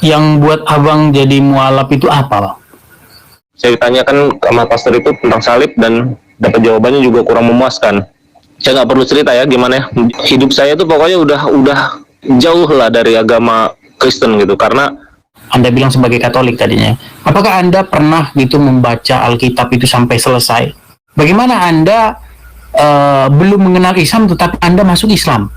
Yang buat abang jadi mualaf itu apa, Bang? Saya ditanyakan sama pastor itu tentang salib dan dapat jawabannya juga kurang memuaskan. Saya nggak perlu cerita ya gimana ya. Hidup saya itu pokoknya udah jauh lah dari agama Kristen gitu, karena Anda bilang sebagai Katolik tadinya. Apakah Anda pernah gitu membaca Alkitab itu sampai selesai? Bagaimana Anda belum mengenal Islam tetapi Anda masuk Islam?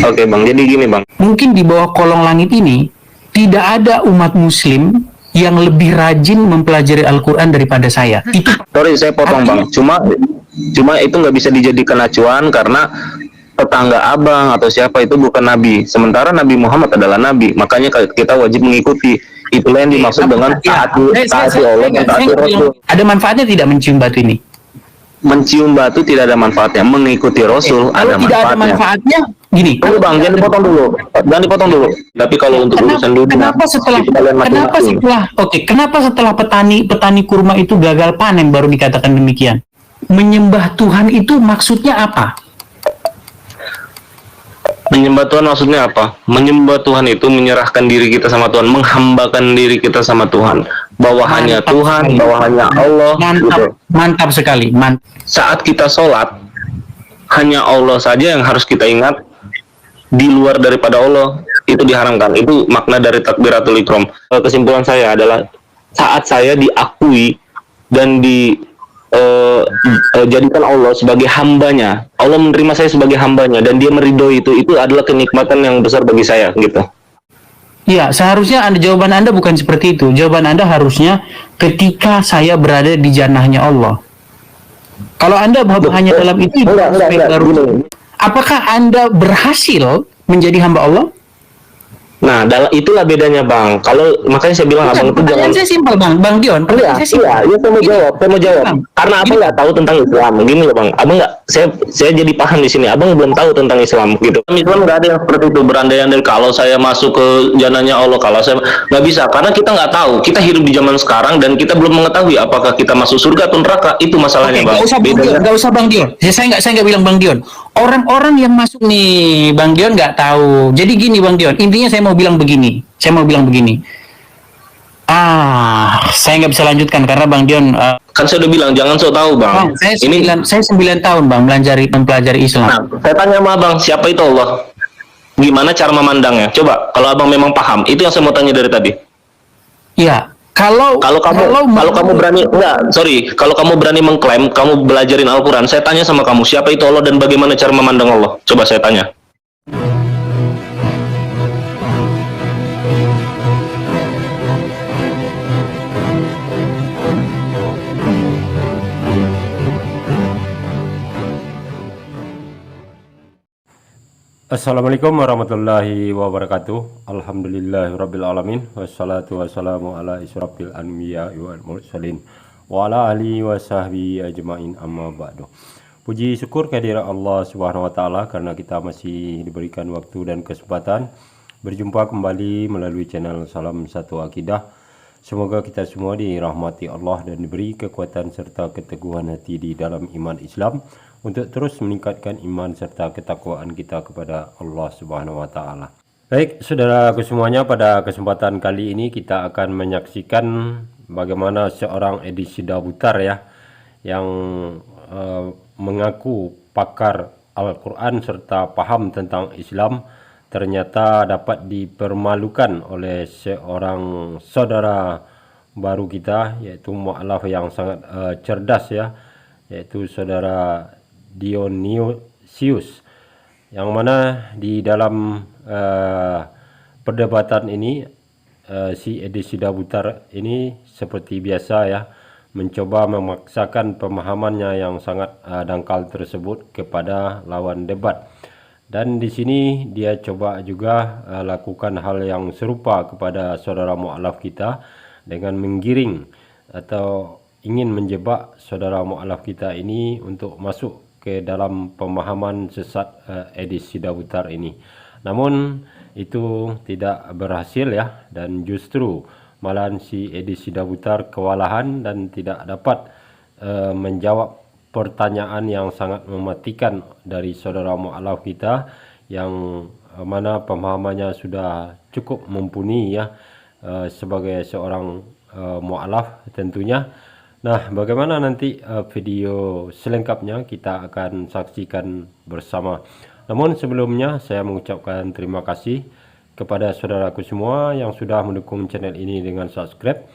oke bang, jadi gini bang, Mungkin di bawah kolong langit ini tidak ada umat Muslim yang lebih rajin mempelajari Al-Quran daripada saya. Itu sorry saya potong bang, cuma itu nggak bisa dijadikan acuan karena tetangga abang atau siapa itu bukan nabi, sementara Nabi Muhammad adalah nabi, makanya kita wajib mengikuti. Itulah yang dimaksud dengan taati Allah dan taati Rasul. Ada manfaatnya tidak mencium batu ini? Mencium batu tidak ada manfaatnya, mengikuti Rasul ada Kalau tidak ada manfaatnya. manfaatnya, gini. Tunggu bang, jangan dipotong dulu. Tapi kalau untuk urusan dunia, Kenapa setelah petani kurma itu gagal panen baru dikatakan demikian? Menyembah Tuhan itu maksudnya apa? Menyembah Tuhan maksudnya apa? Menyembah Tuhan itu menyerahkan diri kita sama Tuhan, menghambakan diri kita sama Tuhan, bahwa hanya Tuhan, bahwa hanya Allah. Mantap sekali. Saat kita sholat, hanya Allah saja yang harus kita ingat. Di luar daripada Allah itu diharamkan. Itu makna dari takbiratul ihram. Kesimpulan saya adalah saat saya diakui dan jadikan Allah sebagai hambanya, Allah menerima saya sebagai hambanya dan dia meridhoi itu adalah kenikmatan yang besar bagi saya gitu. Iya, seharusnya jawaban Anda bukan seperti itu. Jawaban Anda harusnya ketika saya berada di jannahnya Allah. Kalau Anda hanya dalam itu, apakah Anda berhasil menjadi hamba Allah? Nah, itulah bedanya bang. Kalau makanya saya bilang abang itu jangan. Saya simpel bang Dion. Iya, saya mau jawab. Karena abang nggak tahu tentang Islam. Gini loh bang, abang nggak. Saya jadi paham di sini. Abang belum tahu tentang Islam gitu. Islam nggak ada yang seperti itu berandai-andai kalau saya masuk ke jannahnya Allah. Kalau saya nggak bisa, karena kita nggak tahu. Kita hidup di zaman sekarang dan kita belum mengetahui apakah kita masuk surga atau neraka. Itu masalahnya bang. Nggak usah bang Dion. Saya nggak bilang bang Dion. Orang-orang yang masuk nih, Bang Dion nggak tahu. Jadi gini Bang Dion, intinya saya mau bilang begini. Saya nggak bisa lanjutkan karena Bang Dion. Kan saya udah bilang jangan sok tahu bang. Saya 9 tahun bang mempelajari Islam. Nah, saya tanya sama abang, siapa itu Allah? Gimana cara memandangnya? Coba, kalau abang memang paham, itu yang saya mau tanya dari tadi. Iya. Kalau kamu berani mengklaim kamu belajarin Al-Quran, saya tanya sama kamu, siapa itu Allah dan bagaimana cara memandang Allah? Coba saya tanya. Assalamualaikum warahmatullahi wabarakatuh. Alhamdulillahirrabbilalamin. Wassalatu wassalamu ala israfil anbiya wal mursalin wa ala alihi wa sahbihi ajma'in, amma ba'du. Puji syukur kehadirat Allah subhanahu wa ta'ala karena kita masih diberikan waktu dan kesempatan berjumpa kembali melalui channel Salam Satu Akidah. Semoga kita semua dirahmati Allah dan diberi kekuatan serta keteguhan hati di dalam iman Islam untuk terus meningkatkan iman serta ketakwaan kita kepada Allah Subhanahu wa taala. Baik, saudaraku semuanya, pada kesempatan kali ini kita akan menyaksikan bagaimana seorang Edi Sidabutar ya yang mengaku pakar Al-Qur'an serta paham tentang Islam ternyata dapat dipermalukan oleh seorang saudara baru kita, yaitu mu'alaf yang sangat cerdas ya, yaitu saudara Dionysius, yang mana di dalam perdebatan ini si Edi Sidabutar ini seperti biasa ya mencoba memaksakan pemahamannya yang sangat dangkal tersebut kepada lawan debat, dan di sini dia coba juga lakukan hal yang serupa kepada saudara mu'alaf kita dengan menggiring atau ingin menjebak saudara mu'alaf kita ini untuk masuk ke dalam pemahaman sesat Edi Sidabutar ini. Namun itu tidak berhasil ya, dan justru malahan si Edi Sidabutar kewalahan dan tidak dapat menjawab pertanyaan yang sangat mematikan dari saudara mu'alaf kita yang mana pemahamannya sudah cukup mumpuni ya, sebagai seorang mu'alaf tentunya. Nah, bagaimana nanti video selengkapnya kita akan saksikan bersama. Namun sebelumnya saya mengucapkan terima kasih kepada saudaraku semua yang sudah mendukung channel ini dengan subscribe.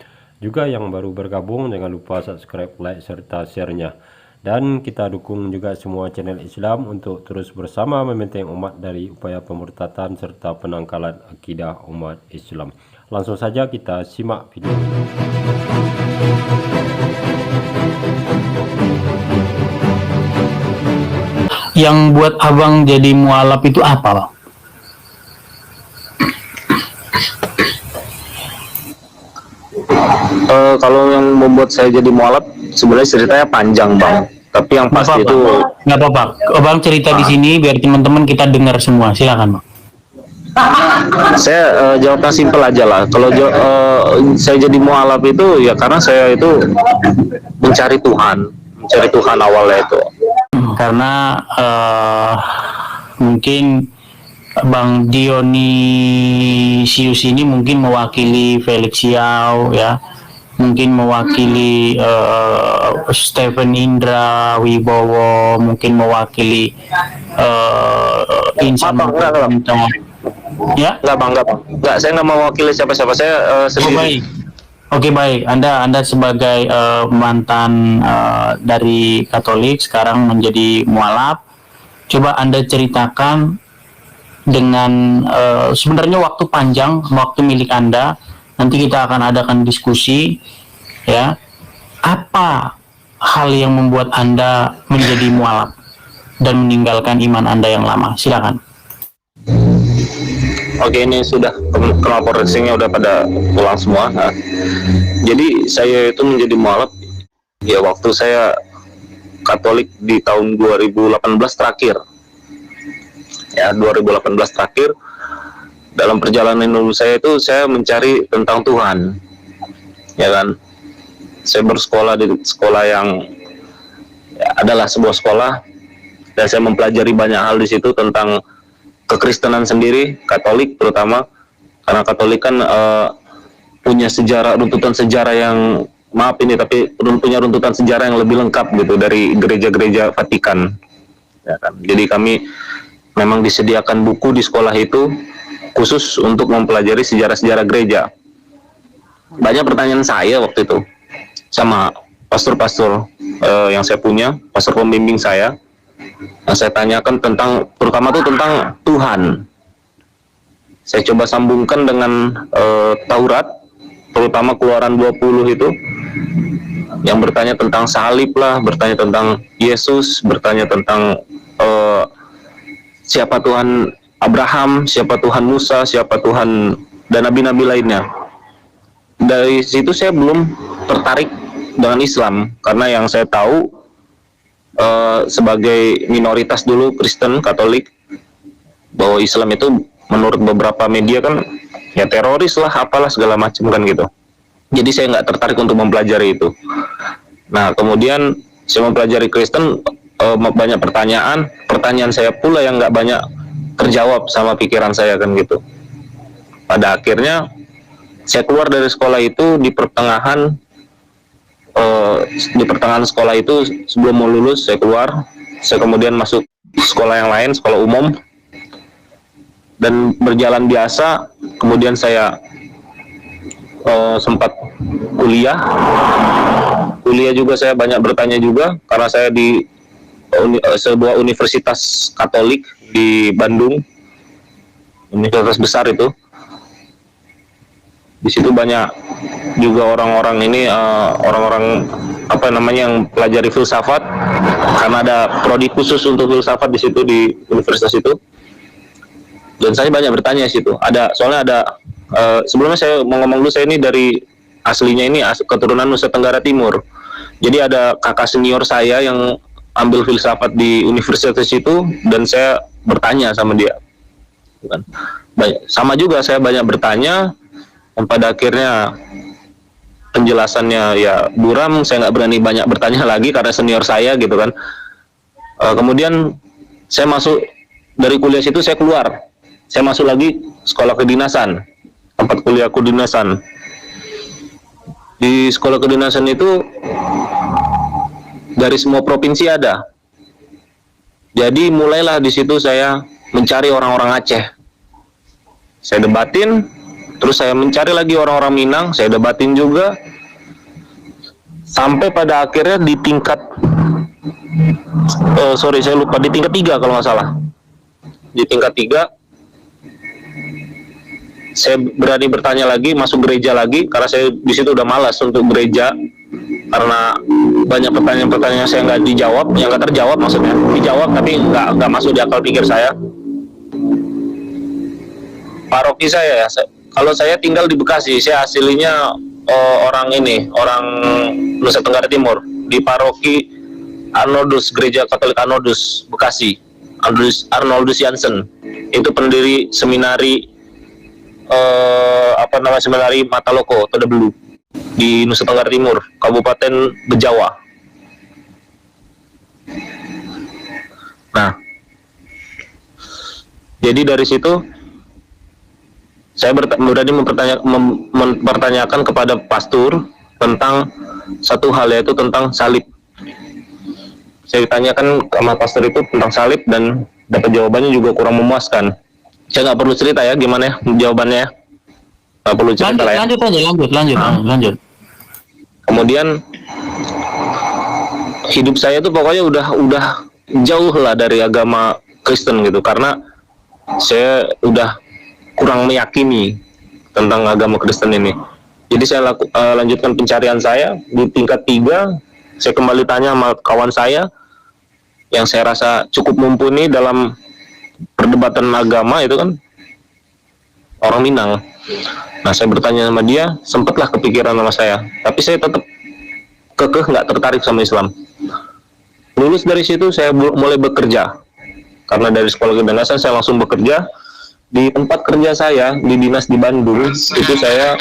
Juga yang baru bergabung, jangan lupa subscribe, like, serta share-nya. Dan kita dukung juga semua channel Islam untuk terus bersama membenteng umat dari upaya pemurtatan serta penangkalan akidah umat Islam. Langsung saja kita simak video ini. Yang buat abang jadi mualaf itu apa, Bang? Kalau yang membuat saya jadi mualaf sebenarnya ceritanya panjang, Bang. Tapi yang pasti itu nggak apa-apa. Abang cerita di sini biar teman-teman kita dengar semua. Silakan, Bang. saya jawabnya simpel aja lah. Kalau saya jadi mualaf itu ya karena saya itu mencari Tuhan awalnya itu. Karena mungkin Bang Dionisius ini mungkin mewakili Felix Yao ya, mungkin mewakili Stephen Indra Wibowo, mungkin mewakili Insan ya. Enggak bang, saya nggak mewakili siapa-siapa, saya sendiri. Oke, baik. Anda sebagai mantan dari Katolik sekarang menjadi mualaf. Coba Anda ceritakan dengan sebenarnya waktu panjang, waktu milik Anda. Nanti kita akan adakan diskusi ya. Apa hal yang membuat Anda menjadi mualaf dan meninggalkan iman Anda yang lama? Silakan. Oke, ini sudah knalpot racingnya udah pada pulang semua. Nah, jadi saya itu menjadi mualaf ya waktu saya Katolik di tahun 2018 terakhir. Ya, 2018 terakhir. Dalam perjalanan hidup saya itu saya mencari tentang Tuhan. Ya kan? Saya bersekolah di sekolah yang ya, adalah sebuah sekolah dan saya mempelajari banyak hal di situ tentang kekristenan sendiri, Katolik terutama, karena Katolik kan punya runtutan sejarah yang tapi punya runtutan sejarah yang lebih lengkap gitu dari gereja-gereja Vatikan. Ya kan? Jadi kami memang disediakan buku di sekolah itu khusus untuk mempelajari sejarah-sejarah gereja. Banyak pertanyaan saya waktu itu sama pastor-pastor yang saya punya, pastor pembimbing saya. Nah, saya tanyakan terutama tentang Tuhan. Saya coba sambungkan dengan Taurat, terutama Keluaran 20 itu, yang bertanya tentang salib lah, bertanya tentang Yesus, bertanya tentang siapa Tuhan Abraham, siapa Tuhan Musa, siapa Tuhan dan nabi-nabi lainnya. Dari situ saya belum tertarik dengan Islam, karena yang saya tahu sebagai minoritas dulu Kristen Katolik, bahwa Islam itu menurut beberapa media kan ya teroris lah, apalah segala macam kan gitu. Jadi saya nggak tertarik untuk mempelajari itu. Nah kemudian saya mempelajari Kristen, banyak pertanyaan saya pula yang nggak banyak terjawab sama pikiran saya kan gitu. Pada akhirnya saya keluar dari sekolah itu di pertengahan sekolah itu, sebelum mau lulus saya keluar. Saya kemudian masuk sekolah yang lain, sekolah umum, dan berjalan biasa. Kemudian saya sempat kuliah juga, saya banyak bertanya juga karena saya di sebuah universitas Katolik di Bandung, universitas besar itu. Di situ banyak juga orang-orang yang pelajari filsafat, karena ada prodi khusus untuk filsafat di situ di universitas itu. Dan saya banyak bertanya di situ. Soalnya ada sebelumnya saya mau ngomong dulu, saya ini aslinya keturunan Nusa Tenggara Timur. Jadi ada kakak senior saya yang ambil filsafat di universitas itu, dan saya bertanya sama dia. Sama juga saya banyak bertanya, dan pada akhirnya penjelasannya ya buram. Saya nggak berani banyak bertanya lagi karena senior saya gitu kan. Kemudian saya masuk dari kuliah situ, saya keluar saya masuk lagi sekolah kedinasan, tempat kuliah kedinasan. Di sekolah kedinasan itu dari semua provinsi ada. Jadi mulailah di situ saya mencari orang-orang Aceh. Saya debatin, terus saya mencari lagi orang-orang Minang, saya debatin juga. Sampai pada akhirnya di tingkat saya lupa, di tingkat 3 kalau nggak salah. Di tingkat 3 saya berani bertanya lagi, masuk gereja lagi, karena saya di situ udah malas untuk gereja karena banyak pertanyaan-pertanyaan saya nggak dijawab, yang nggak terjawab maksudnya, dijawab tapi nggak masuk di akal pikir saya. Paroki saya ya, kalau saya tinggal di Bekasi, saya aslinya orang Nusa Tenggara Timur, di paroki Arnoldus, Gereja Katolik Arnoldus Bekasi, Arnoldus Jansen, itu pendiri seminari seminari Mataloko Toda Belu di Nusa Tenggara Timur, Kabupaten Bejawa. Nah, jadi dari situ saya berani mempertanyakan kepada pastor tentang satu hal, yaitu tentang salib. Saya tanyakan sama pastor itu tentang salib dan dapat jawabannya juga kurang memuaskan. Saya nggak perlu cerita ya gimana ya jawabannya. Nggak perlu cerita lah ya. Lanjut. Kemudian hidup saya itu pokoknya udah jauh lah dari agama Kristen gitu, karena saya udah kurang meyakini tentang agama Kristen ini. Jadi saya lanjutkan pencarian saya di tingkat 3. Saya kembali tanya sama kawan saya yang saya rasa cukup mumpuni dalam perdebatan agama, itu kan orang Minang. Nah, saya bertanya sama dia, sempatlah kepikiran sama saya, tapi saya tetap kekeh nggak tertarik sama Islam. Lulus dari situ saya mulai bekerja, karena dari sekolah kedinasan saya langsung bekerja. Di tempat kerja saya di dinas di Bandung itu saya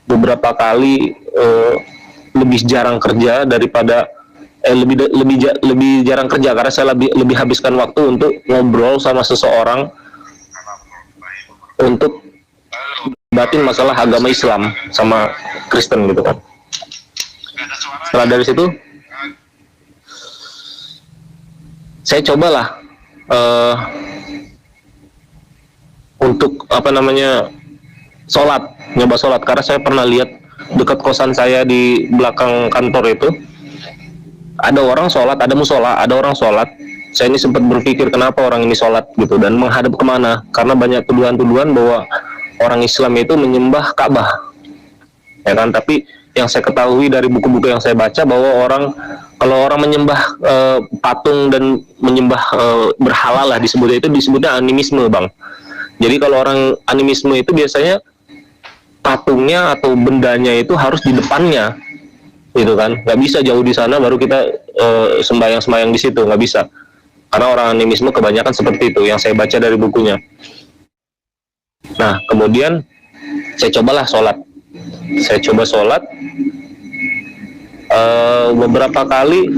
beberapa kali lebih jarang kerja daripada lebih jarang kerja, karena saya lebih habiskan waktu untuk ngobrol sama seseorang untuk batin masalah agama Islam sama Kristen gitu kan. Setelah dari situ saya cobalah untuk nyoba sholat, karena saya pernah lihat dekat kosan saya di belakang kantor itu ada orang sholat, ada musola, ada orang sholat. Saya ini sempat berpikir kenapa orang ini sholat gitu, dan menghadap kemana, karena banyak tuduhan-tuduhan bahwa orang Islam itu menyembah Ka'bah ya kan. Tapi yang saya ketahui dari buku-buku yang saya baca bahwa kalau orang menyembah patung dan menyembah berhala lah, disebutnya animisme, Bang. Jadi kalau orang animisme itu biasanya patungnya atau bendanya itu harus di depannya, gitu kan. Nggak bisa jauh di sana baru kita sembahyang di situ, nggak bisa. Karena orang animisme kebanyakan seperti itu, yang saya baca dari bukunya. Nah, kemudian saya cobalah sholat. Saya coba sholat beberapa kali.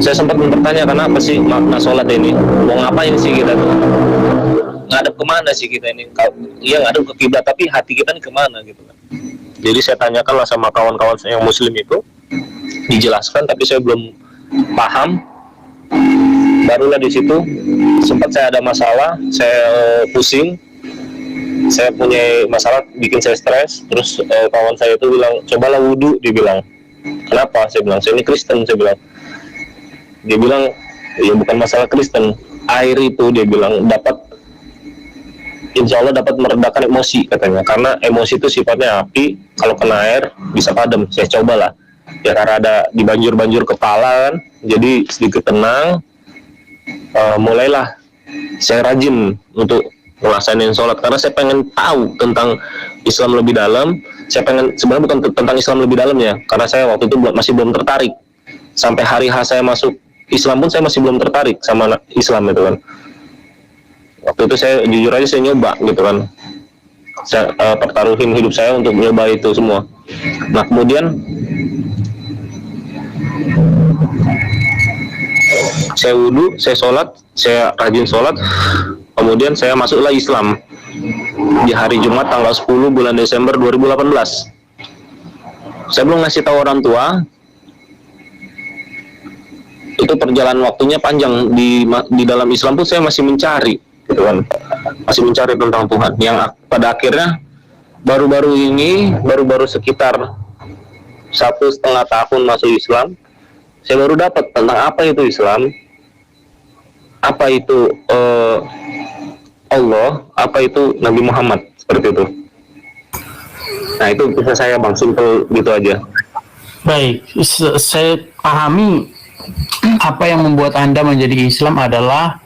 Saya sempat mempertanyakan apa sih makna sholat ini, mau ngapain sih kita tuh, ngadep kemana sih kita ini. Iya, ngadep ke kiblat, tapi hati kita ini kemana gitu kan. Jadi saya tanyakanlah sama kawan-kawan yang muslim itu, dijelaskan, tapi saya belum paham. Barulah di situ sempat saya ada masalah, saya pusing, saya punya masalah bikin saya stres. Terus kawan saya itu bilang, cobalah wudhu. Dia bilang, kenapa? Saya bilang, saya ini Kristen. Saya bilang, dia bilang, ya bukan masalah Kristen, air itu dia bilang insya Allah dapat meredakan emosi katanya, karena emosi itu sifatnya api, kalau kena air bisa padam. Saya cobalah ya, karena ada di banjur kepala kan, jadi sedikit tenang. Mulailah saya rajin untuk melaksanain sholat, karena saya pengen tahu tentang Islam lebih dalam. Saya pengen, sebenarnya bukan tentang Islam lebih dalam ya, karena saya waktu itu masih belum tertarik. Sampai hari H saya masuk Islam pun saya masih belum tertarik sama Islam itu kan. Waktu itu saya jujur aja saya nyoba gitu kan, saya pertaruhin hidup saya untuk nyoba itu semua. Nah, kemudian saya wudhu, saya sholat, saya rajin sholat, kemudian saya masuklah Islam di hari Jumat tanggal 10 bulan Desember 2018. Saya belum ngasih tahu orang tua. Itu perjalanan waktunya panjang di dalam Islam pun saya masih mencari, gitu kan, masih mencari tentang Tuhan. Yang pada akhirnya baru sekitar 1,5 tahun masuk Islam, saya baru dapat tentang apa itu Islam, apa itu Allah, apa itu Nabi Muhammad, seperti itu. Nah itu bisa saya bang, simple gitu aja. Baik, saya pahami apa yang membuat Anda menjadi Islam adalah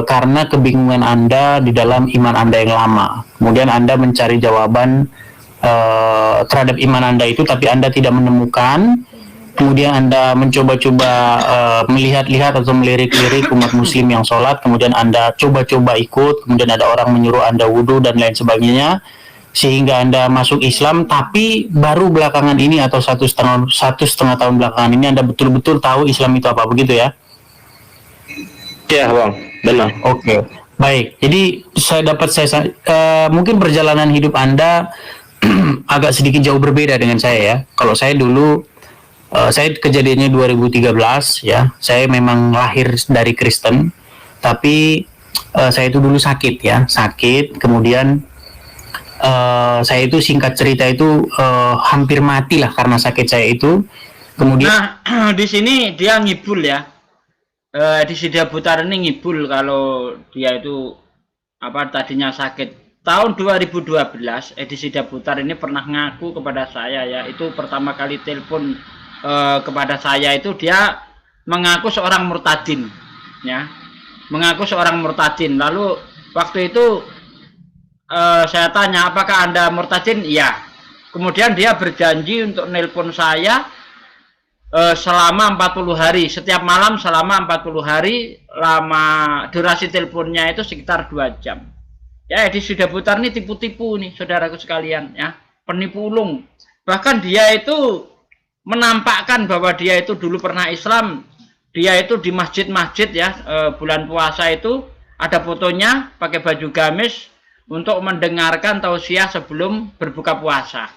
karena kebingungan Anda di dalam iman Anda yang lama. Kemudian Anda mencari jawaban terhadap iman Anda itu, tapi Anda tidak menemukan. Kemudian Anda mencoba-coba melihat-lihat atau melirik-lirik umat muslim yang sholat, kemudian Anda coba-coba ikut, kemudian ada orang menyuruh Anda wudhu dan lain sebagainya, sehingga Anda masuk Islam. Tapi baru belakangan ini atau satu setengah tahun belakangan ini Anda betul-betul tahu Islam itu apa, begitu ya? Iya bang, benar. Oke, baik. Jadi mungkin perjalanan hidup Anda agak sedikit jauh berbeda dengan saya ya. Kalau saya dulu, saya kejadiannya 2013 ya. Saya memang lahir dari Kristen, tapi saya itu dulu sakit ya, kemudian saya itu singkat cerita itu hampir mati lah karena sakit saya itu. Kemudian di sini dia ngibul ya. Di Sidya Putar ini ngibul kalau dia itu tadinya sakit. Tahun 2012 edisi Sidya Putar ini pernah ngaku kepada saya ya. Itu pertama kali telepon kepada saya itu dia mengaku seorang murtadin ya. Mengaku seorang murtadin. Lalu waktu itu saya tanya, apakah Anda murtadin? Iya. Kemudian dia berjanji untuk nelpon saya selama 40 hari, setiap malam selama 40 hari, lama durasi teleponnya itu sekitar 2 jam. Ya, di Sidya Putar ini tipu-tipu nih, saudaraku sekalian ya, penipu ulung. Bahkan dia itu menampakkan bahwa dia itu dulu pernah Islam. Dia itu di masjid-masjid ya, bulan puasa itu ada fotonya pakai baju gamis untuk mendengarkan tausiah sebelum berbuka puasa.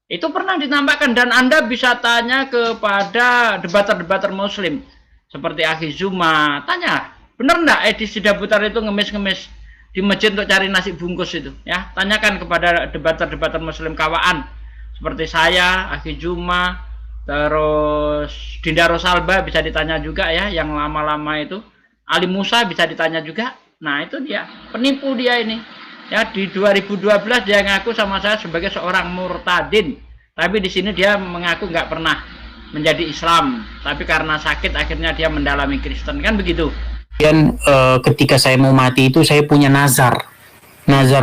Itu pernah ditampakkan, dan Anda bisa tanya kepada debater-debater muslim seperti Akhi Zuma, tanya, bener enggak di Sidya Putar itu ngemis-ngemis di masjid untuk cari nasi bungkus itu ya. Tanyakan kepada debater-debater muslim kawaan seperti saya, Akhi Zuma, terus Dinda Rosalba bisa ditanya juga ya, yang lama-lama itu Ali Musa bisa ditanya juga. Nah itu dia, penipu dia ini ya. Di 2012 dia ngaku sama saya sebagai seorang murtadin, tapi di sini dia mengaku nggak pernah menjadi Islam, tapi karena sakit akhirnya dia mendalami Kristen, kan begitu. Dan ketika saya mau mati itu saya punya nazar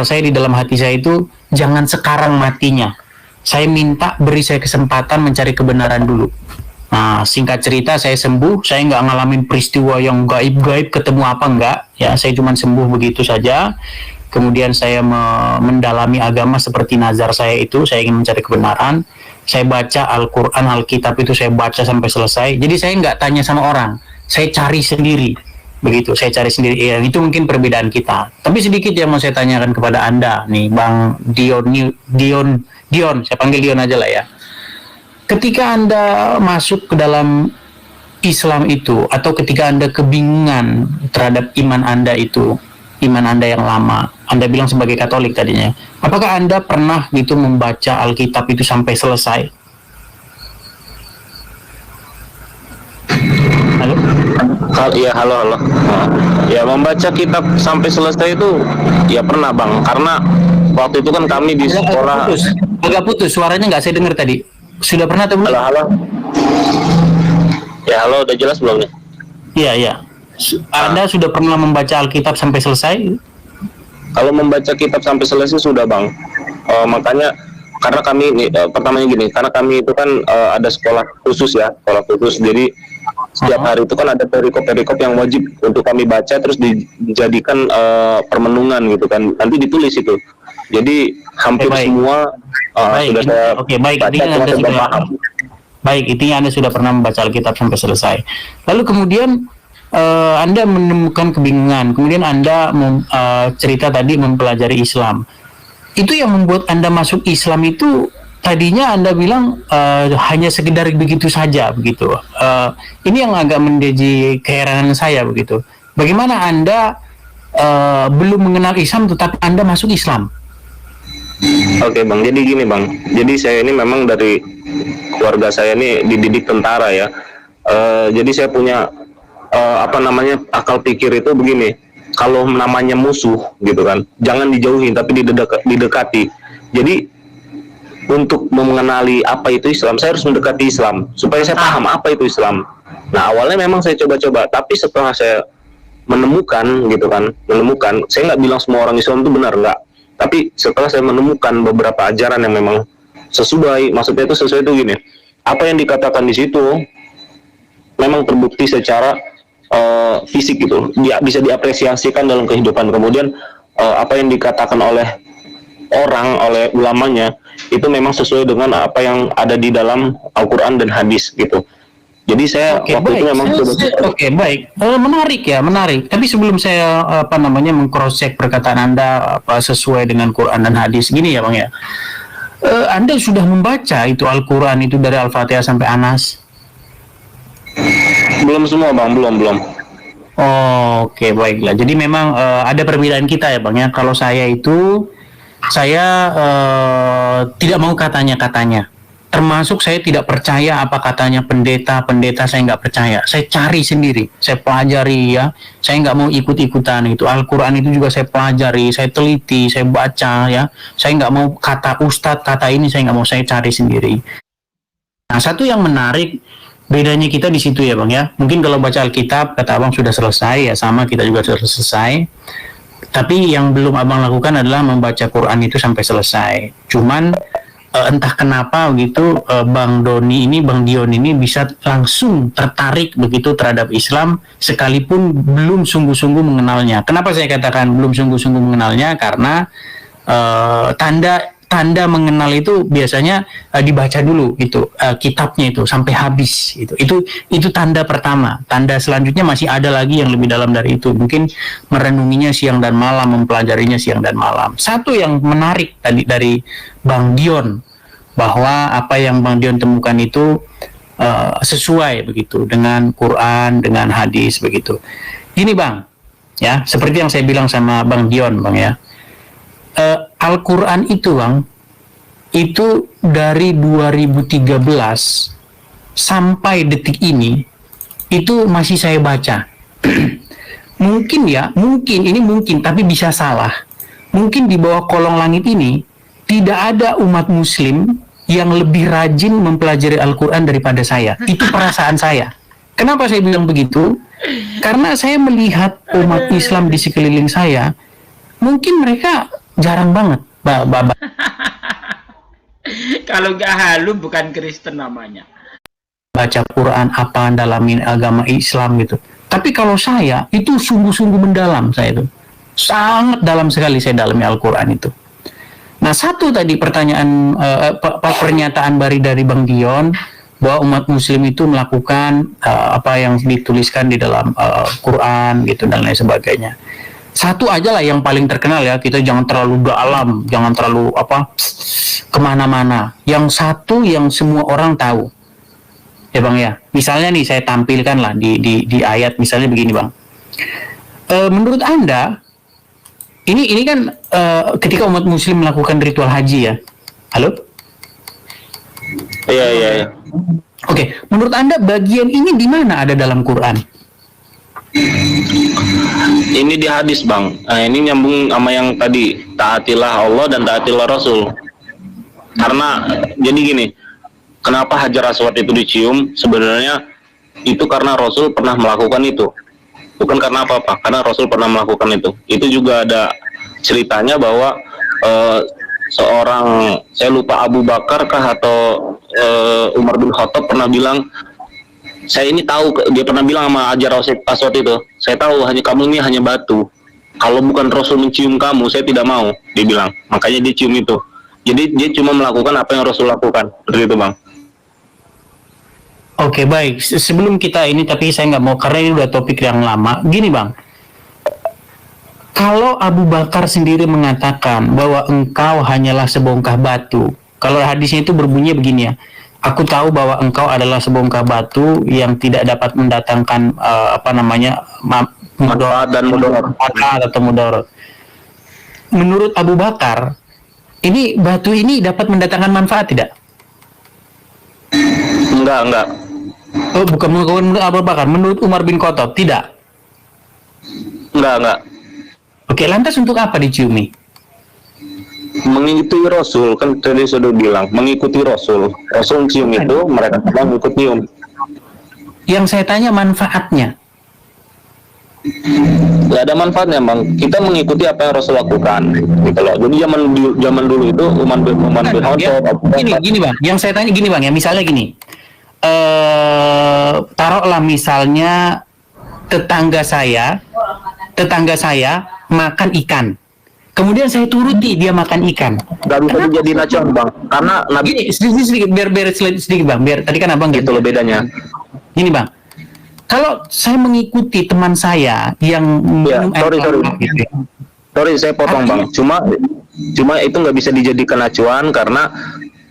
saya di dalam hati saya itu, jangan sekarang matinya, saya minta beri saya kesempatan mencari kebenaran dulu. Nah singkat cerita saya sembuh, saya nggak ngalamin peristiwa yang gaib-gaib ketemu apa enggak ya, saya cuma sembuh begitu saja. Kemudian saya mendalami agama seperti nazar saya itu, saya ingin mencari kebenaran. Saya baca Al-Quran, Alkitab itu saya baca sampai selesai. Jadi saya nggak tanya sama orang, saya cari sendiri. Begitu, saya cari sendiri. Ya, itu mungkin perbedaan kita. Tapi sedikit yang mau saya tanyakan kepada Anda, nih Bang Dion, saya panggil Dion aja lah ya. Ketika Anda masuk ke dalam Islam itu, atau ketika Anda kebingungan terhadap iman Anda itu, iman Anda yang lama, Anda bilang sebagai Katolik tadinya, apakah Anda pernah gitu membaca Alkitab itu sampai selesai? Halo? Iya, halo. Ya, membaca kitab sampai selesai itu ya pernah bang, karena waktu itu kan kami di sekolah. Agak putus, suaranya nggak saya dengar tadi. Sudah pernah atau belum? Halo. Ya halo, udah jelas belum nih? Iya. Anda sudah pernah membaca Alkitab sampai selesai? Kalau membaca kitab sampai selesai sudah bang. Makanya karena kami pertamanya gini, karena kami itu kan ada sekolah khusus ya, sekolah khusus. Jadi setiap hari itu kan ada perikop-perikop yang wajib untuk kami baca, terus dijadikan permenungan gitu kan. Nanti ditulis itu. Jadi hampir semua sudah saya baca, sudah paham. Baik, intinya Anda sudah pernah membaca Alkitab sampai selesai. Lalu kemudian Anda menemukan kebingungan, kemudian Anda cerita tadi mempelajari Islam. Itu yang membuat Anda masuk Islam itu tadinya Anda bilang hanya sekedar begitu saja begitu. Ini yang agak menjadi keheranan saya begitu. Bagaimana Anda belum mengenal Islam tetapi Anda masuk Islam? Oke Bang, jadi gini Bang, jadi saya ini memang dari keluarga saya ini dididik tentara ya. Jadi saya punya akal pikir itu begini, kalau namanya musuh gitu kan, jangan dijauhin tapi didekati. Jadi untuk mengenali apa itu Islam, saya harus mendekati Islam supaya saya paham apa itu Islam. Nah awalnya memang saya coba-coba, tapi setelah saya menemukan gitu kan, saya nggak bilang semua orang Islam itu benar, nggak, tapi setelah saya menemukan beberapa ajaran yang memang sesuai, maksudnya itu sesuai itu gini, apa yang dikatakan di situ memang terbukti secara fisik gitu, dia bisa diapresiasikan dalam kehidupan. Kemudian apa yang dikatakan oleh oleh ulamanya itu memang sesuai dengan apa yang ada di dalam Al-Quran dan hadis gitu. Jadi saya waktu itu memang baik. Menarik ya, menarik. Tapi sebelum saya meng-cross check perkataan Anda sesuai dengan Quran dan hadis gini ya Bang ya. Anda sudah membaca itu Al-Quran itu dari Al-Fatihah sampai Anas? Belum semua Bang, belum. Oke, baiklah. Jadi memang ada perbedaan kita ya Bang ya. Kalau saya itu tidak mau katanya. Termasuk saya tidak percaya apa katanya pendeta saya nggak percaya. Saya cari sendiri, saya pelajari ya. Saya nggak mau ikut-ikutan itu. Al-Quran itu juga saya pelajari, saya teliti, saya baca ya. Saya nggak mau kata ustadz, kata ini saya nggak mau, saya cari sendiri. Nah, satu yang menarik bedanya kita di situ ya Bang ya. Mungkin kalau baca Alkitab kata Abang sudah selesai ya, sama kita juga sudah selesai. Tapi yang belum Abang lakukan adalah membaca Quran itu sampai selesai. Cuman entah kenapa begitu Bang Dion ini bisa langsung tertarik begitu terhadap Islam sekalipun belum sungguh-sungguh mengenalnya. Kenapa saya katakan belum sungguh-sungguh mengenalnya? Karena tanda mengenal itu biasanya dibaca dulu itu kitabnya itu sampai habis itu tanda pertama. Tanda selanjutnya masih ada lagi yang lebih dalam dari itu, mungkin merenunginya siang dan malam, mempelajarinya siang dan malam. Satu yang menarik tadi dari Bang Dion, bahwa apa yang Bang Dion temukan itu sesuai begitu dengan Quran, dengan hadis begitu. Gini Bang ya, seperti yang saya bilang sama Bang Dion Bang ya, Al-Quran itu Bang, itu dari 2013 sampai detik ini itu masih saya baca. mungkin tapi bisa salah. Mungkin di bawah kolong langit ini tidak ada umat muslim yang lebih rajin mempelajari Al-Quran daripada saya. Itu perasaan saya. Kenapa saya bilang begitu? Karena saya melihat umat Islam di sekeliling saya, mungkin mereka jarang banget kalau nggak halu bukan Kristen namanya, baca Quran, apa dalamin agama Islam gitu. Tapi kalau saya itu sungguh-sungguh mendalam, saya itu sangat dalam sekali saya dalami Al-Quran itu. Nah satu tadi pertanyaan pernyataan dari Bang Dion bahwa umat muslim itu melakukan apa yang dituliskan di dalam Quran gitu dan lain sebagainya. Satu aja lah yang paling terkenal ya, kita jangan terlalu dalam, jangan terlalu kemana-mana. Yang satu yang semua orang tahu ya Bang ya, misalnya nih saya tampilkan lah di ayat misalnya begini Bang. Menurut Anda ini kan ketika umat muslim melakukan ritual haji ya, halo? Iya. Oke, menurut Anda bagian ini di mana ada dalam Quran? Ini di hadis Bang. Nah, ini nyambung sama yang tadi, taatilah Allah dan taatilah Rasul. Karena jadi gini, kenapa Hajar Aswad itu dicium? Sebenarnya itu karena Rasul pernah melakukan itu. Bukan karena apa-apa, karena Rasul pernah melakukan itu. Itu juga ada ceritanya bahwa seorang, saya lupa Abu Bakar kah atau Umar bin Khattab pernah bilang, saya ini tahu, dia pernah bilang sama Hajar Aswad itu, saya tahu kamu ini hanya batu. Kalau bukan Rasul mencium kamu, saya tidak mau, dia bilang. Makanya dia cium itu. Jadi dia cuma melakukan apa yang Rasul lakukan. Seperti itu Bang. Oke, baik. Sebelum kita ini, tapi saya nggak mau, karena ini udah topik yang lama. Gini bang, kalau Abu Bakar sendiri mengatakan bahwa engkau hanyalah sebongkah batu, kalau hadisnya itu berbunyi begini ya, aku tahu bahwa engkau adalah sebongkah batu yang tidak dapat mendatangkan Manfaat dan mudarat. atau mudarat. Menurut Abu Bakar, ini batu ini dapat mendatangkan manfaat tidak? Enggak. Oh, bukan menurut Abu Bakar, menurut Umar bin Khattab tidak. Enggak. Oke, lantas untuk apa diciumi? Mengikuti Rasul, kan tadi sudah bilang, mengikuti Rasul. Rasul cium itu, mereka sedang ikut cium. Yang saya tanya manfaatnya. Nggak ada manfaatnya bang. Kita mengikuti apa yang Rasul lakukan, gitu loh. Jadi zaman dulu itu Umar bin Khattab. Gini bang, yang saya tanya gini bang ya, misalnya gini, taruhlah misalnya tetangga saya makan ikan, kemudian saya turuti dia makan ikan. Nggak bisa dijadiin acuan bang, karena Nabi Gini, sedikit sedikit bang, biar tadi kan abang itu loh bedanya. Gini bang, kalau saya mengikuti teman saya yang Ya, minum sorry. gitu, Sorry, saya potong bang. Cuma itu nggak bisa dijadikan acuan karena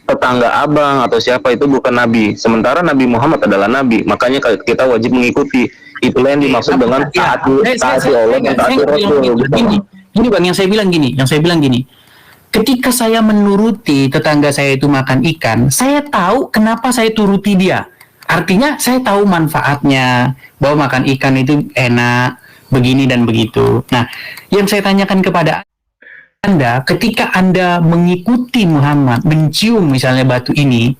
tetangga abang atau siapa itu bukan nabi. Sementara Nabi Muhammad adalah nabi, makanya kita wajib mengikuti. Itulah yang dimaksud dengan taati Allah dan taati Rasul. Gini bang, yang saya bilang gini. Ketika saya menuruti tetangga saya itu makan ikan, saya tahu kenapa saya turuti dia. Artinya saya tahu manfaatnya, bahwa makan ikan itu enak, begini dan begitu. Nah, yang saya tanyakan kepada Anda, ketika Anda mengikuti Muhammad, mencium misalnya batu ini,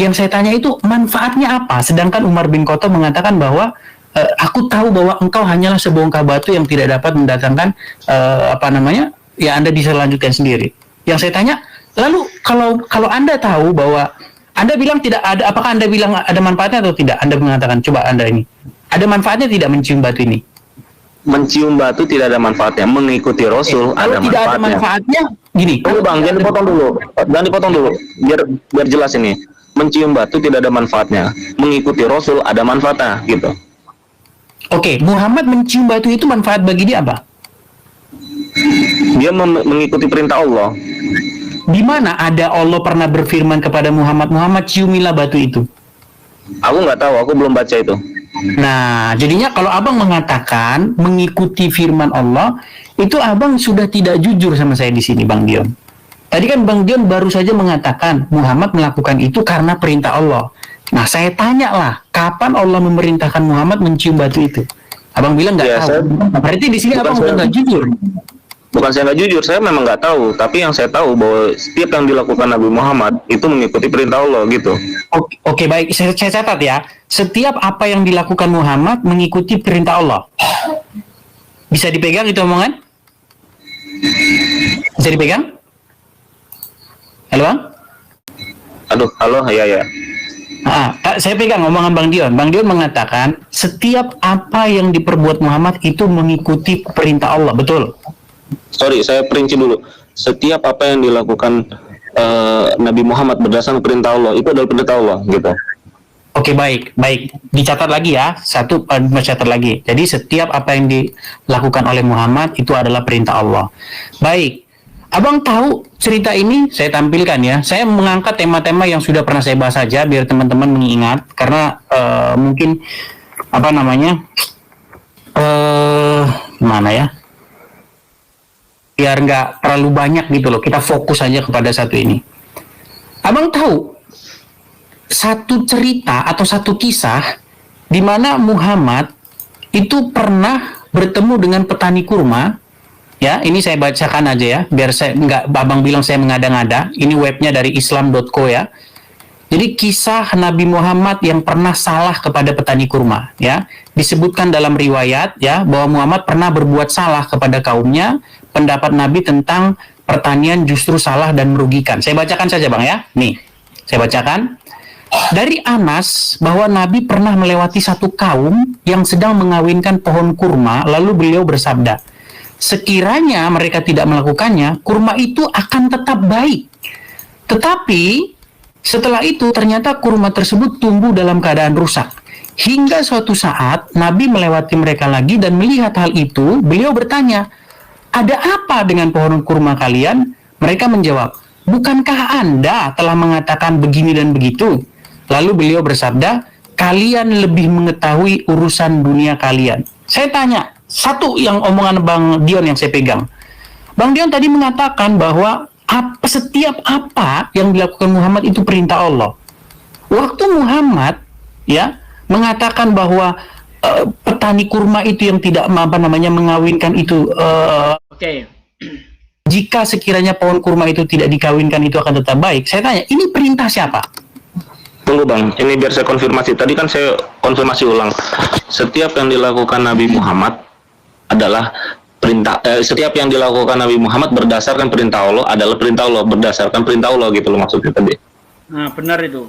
yang saya tanya itu manfaatnya apa? Sedangkan Umar bin Khattab mengatakan bahwa aku tahu bahwa engkau hanyalah sebongkah batu yang tidak dapat mendatangkan ya Anda bisa lanjutkan sendiri. Yang saya tanya, lalu kalau Anda tahu bahwa Anda bilang tidak ada, apakah Anda bilang ada manfaatnya atau tidak? Anda mengatakan, coba Anda ini, ada manfaatnya tidak mencium batu ini? Mencium batu tidak ada manfaatnya, mengikuti Rasul Kalau ada tidak ada manfaatnya, gini. Tunggu bang, jangan dipotong dulu, biar jelas ini. Mencium batu tidak ada manfaatnya, mengikuti Rasul ada manfaatnya, gitu. Oke, Muhammad mencium batu itu manfaat bagi dia apa? Dia mengikuti perintah Allah. Di mana ada Allah pernah berfirman kepada Muhammad, Muhammad ciumilah batu itu? Aku nggak tahu, aku belum baca itu. Nah, jadinya kalau abang mengatakan mengikuti firman Allah, itu abang sudah tidak jujur sama saya di sini, Bang Dion. Tadi kan Bang Dion baru saja mengatakan Muhammad melakukan itu karena perintah Allah. Nah, saya tanya lah, kapan Allah memerintahkan Muhammad mencium batu itu? Abang bilang nggak tahu. Berarti di sini abang udah nggak jujur. Bukan saya nggak jujur, saya memang nggak tahu. Tapi yang saya tahu bahwa setiap yang dilakukan Nabi Muhammad itu mengikuti perintah Allah, gitu. Oke, baik. Saya catat ya. Setiap apa yang dilakukan Muhammad mengikuti perintah Allah. Bisa dipegang itu omongan? Bisa dipegang? Halo, Bang? Aduh, halo, ya. Saya pegang omongan Bang Dion. Bang Dion mengatakan setiap apa yang diperbuat Muhammad itu mengikuti perintah Allah, betul? Sorry, saya perinci dulu. Setiap apa yang dilakukan Nabi Muhammad berdasarkan perintah Allah itu adalah perintah Allah, gitu. Oke, baik. Dicatat lagi ya. Catat lagi. Jadi setiap apa yang dilakukan oleh Muhammad itu adalah perintah Allah. Baik. Abang tahu cerita ini saya tampilkan ya. Saya mengangkat tema-tema yang sudah pernah saya bahas saja biar teman-teman mengingat karena mungkin gimana ya? Biar nggak terlalu banyak gitu loh. Kita fokus aja kepada satu ini. Abang tahu satu cerita atau satu kisah di mana Muhammad itu pernah bertemu dengan petani kurma. Ya, ini saya bacakan aja ya, biar saya nggak abang bilang saya mengada-ngada. Ini webnya dari islam.co ya. Jadi kisah Nabi Muhammad yang pernah salah kepada petani kurma, ya, disebutkan dalam riwayat ya bahwa Muhammad pernah berbuat salah kepada kaumnya. Pendapat Nabi tentang pertanian justru salah dan merugikan. Saya bacakan saja bang ya. Nih, saya bacakan. Dari Anas bahwa Nabi pernah melewati satu kaum yang sedang mengawinkan pohon kurma, lalu beliau bersabda, sekiranya mereka tidak melakukannya, kurma itu akan tetap baik. Tetapi Setelah itu ternyata kurma tersebut tumbuh dalam keadaan rusak. Hingga suatu saat Nabi melewati mereka lagi dan melihat hal itu, beliau bertanya, "Ada apa dengan pohon kurma kalian?" Mereka menjawab, "Bukankah Anda telah mengatakan begini dan begitu?" Lalu beliau bersabda, "Kalian lebih mengetahui urusan dunia kalian." Saya tanya, satu yang omongan Bang Dion yang saya pegang. Bang Dion tadi mengatakan bahwa setiap apa yang dilakukan Muhammad itu perintah Allah. Waktu Muhammad ya mengatakan bahwa petani kurma itu yang tidak mengawinkan itu Oke. jika sekiranya pohon kurma itu tidak dikawinkan itu akan tetap baik. Saya tanya, ini perintah siapa? Tunggu Bang, ini biar saya konfirmasi. Tadi kan saya konfirmasi ulang. Setiap yang dilakukan Nabi Muhammad adalah perintah. Setiap yang dilakukan Nabi Muhammad berdasarkan perintah Allah adalah perintah Allah, berdasarkan perintah Allah gitu loh maksudnya tadi. Nah, benar itu.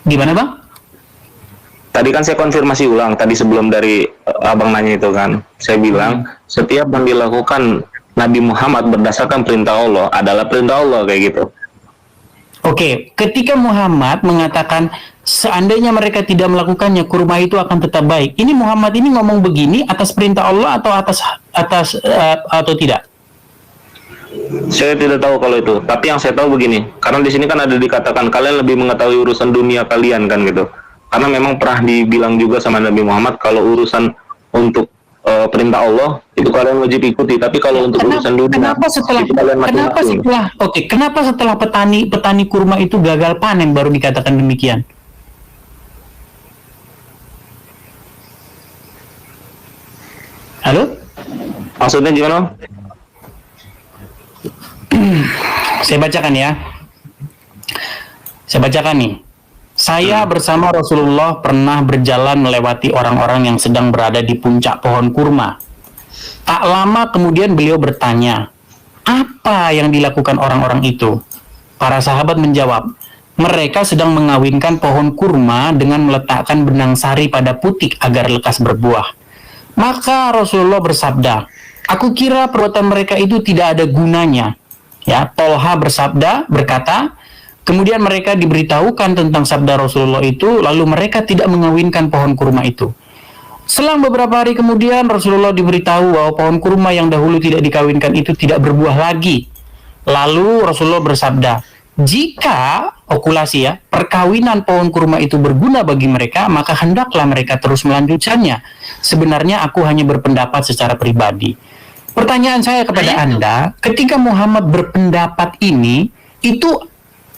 Gimana Bang? Tadi kan saya konfirmasi ulang. Tadi sebelum dari Abang nanya itu kan, saya bilang setiap yang dilakukan Nabi Muhammad berdasarkan perintah Allah adalah perintah Allah kayak gitu. Oke, ketika Muhammad mengatakan seandainya mereka tidak melakukannya, kurma itu akan tetap baik. Ini Muhammad ini ngomong begini atas perintah Allah atau atau tidak? Saya tidak tahu kalau itu. Tapi yang saya tahu begini, karena di sini kan ada dikatakan kalian lebih mengetahui urusan dunia kalian kan gitu. Karena memang pernah dibilang juga sama Nabi Muhammad kalau urusan untuk perintah Allah itu kalian wajib ikuti, tapi kalau untuk urusan dunia kenapa setelah itu kalian masing-masing. Kenapa setelah petani kurma itu gagal panen baru dikatakan demikian? Halo? Maksudnya gimana? Saya bacakan ya. Saya bacakan nih. Saya bersama Rasulullah pernah berjalan melewati orang-orang yang sedang berada di puncak pohon kurma. Tak lama kemudian beliau bertanya, "Apa yang dilakukan orang-orang itu?" Para sahabat menjawab, "Mereka sedang mengawinkan pohon kurma dengan meletakkan benang sari pada putik agar lekas berbuah." Maka Rasulullah bersabda, "Aku kira perbuatan mereka itu tidak ada gunanya." Ya, Tolha berkata, kemudian mereka diberitahukan tentang sabda Rasulullah itu, lalu mereka tidak mengawinkan pohon kurma itu. Selang beberapa hari kemudian Rasulullah diberitahu bahwa pohon kurma yang dahulu tidak dikawinkan itu tidak berbuah lagi. Lalu Rasulullah bersabda, jika perkawinan pohon kurma itu berguna bagi mereka, maka hendaklah mereka terus melanjutkannya. Sebenarnya aku hanya berpendapat secara pribadi. Pertanyaan saya kepada Anda, ketika Muhammad berpendapat ini, itu